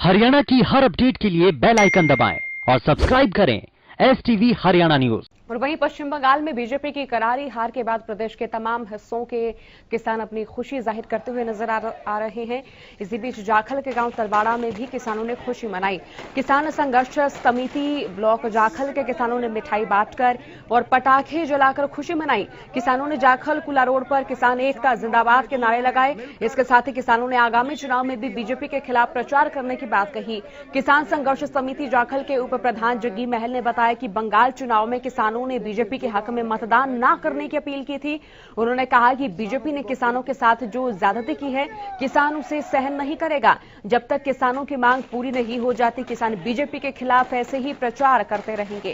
हरियाणा की हर अपडेट के लिए बेल आइकन दबाएं और सब्सक्राइब करें STV हरियाणा न्यूज। और वहीं पश्चिम बंगाल में बीजेपी की करारी हार के बाद प्रदेश के तमाम हिस्सों के किसान अपनी खुशी जाहिर करते हुए नजर आ रहे हैं। इसी बीच जाखल के गांव तलवाड़ा में भी किसानों ने खुशी मनाई। किसान संघर्ष समिति ब्लॉक जाखल के किसानों ने मिठाई बांटकर और पटाखे जलाकर खुशी मनाई। किसानों ने जाखल कुला रोड पर किसान एकता जिंदाबाद के नारे लगाए। इसके साथ ही किसानों ने आगामी चुनाव में भी बीजेपी के खिलाफ प्रचार करने की बात कही। किसान संघर्ष समिति जाखल के उप प्रधान जग्गी महल ने बताया कि बंगाल चुनाव में किसानों ने बीजेपी के हक में मतदान न करने की अपील की थी। उन्होंने कहा कि बीजेपी ने किसानों के साथ जो ज्यादती की है, किसान उसे सहन नहीं करेगा। जब तक किसानों की मांग पूरी नहीं हो जाती, किसान बीजेपी के खिलाफ ऐसे ही प्रचार करते रहेंगे।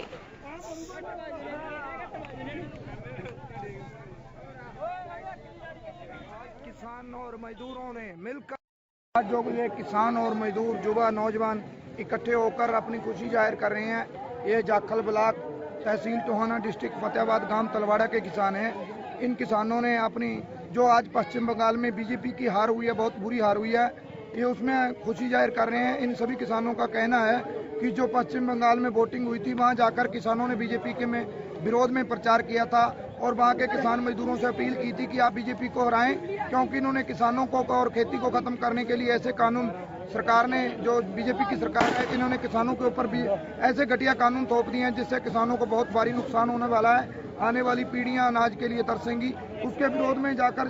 किसान और मजदूरों ने मिलकर जो ये किसान और मजदूर युवा नौजवान इकट्ठे होकर अपनी खुशी जाहिर कर रहे हैं। ये जाखल ब्लॉक तहसील टोहाना डिस्ट्रिक्ट फतेहाबाद गांव तलवाड़ा के किसान हैं। इन किसानों ने अपनी जो आज पश्चिम बंगाल में बीजेपी की हार हुई है, बहुत बुरी हार हुई है, ये उसमें खुशी जाहिर कर रहे हैं। इन सभी किसानों का कहना है कि जो पश्चिम बंगाल में वोटिंग हुई थी, वहां जाकर किसानों ने बीजेपी के विरोध में प्रचार किया था और वहां के किसान मजदूरों से अपील की थी कि आप बीजेपी को हराएं, क्योंकि इन्होंने किसानों को और खेती को खत्म करने के लिए ऐसे कानून सरकार ने, जो बीजेपी की सरकार है, इन्होंने किसानों के ऊपर भी ऐसे घटिया कानून थोप दिए हैं जिससे किसानों को बहुत भारी नुकसान होने वाला है। आने वाली पीढ़ियां अनाज के लिए तरसेंगी। उसके विरोध में जाकर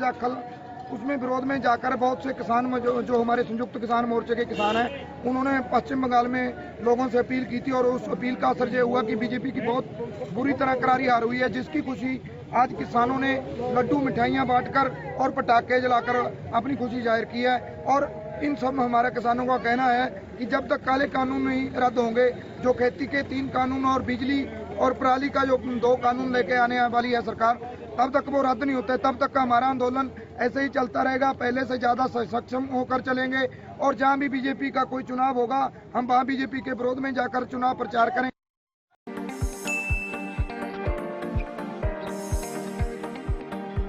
विरोध में जाकर बहुत से किसान जो हमारे संयुक्त किसान मोर्चे के किसान हैं, उन्होंने पश्चिम बंगाल में लोगों से अपील की थी और उस अपील का असर यह हुआ कि बीजेपी की बहुत बुरी तरह करारी हार हुई है, जिसकी खुशी आज किसानों ने लड्डू मिठाइयां बांटकर और पटाखे जलाकर अपनी खुशी जाहिर की है। और इन सब हमारे किसानों का कहना है कि जब तक काले कानून नहीं रद्द होंगे, जो खेती के 3 कानून और बिजली और पराली का जो 2 कानून लेके आने वाली है सरकार, तब तक वो रद्द नहीं होते, तब तक का हमारा आंदोलन ऐसे ही चलता रहेगा। पहले से ज्यादा सक्षम होकर चलेंगे और जहां भी बीजेपी का कोई चुनाव होगा, हम वहां बीजेपी के विरोध में जाकर चुनाव प्रचार करेंगे।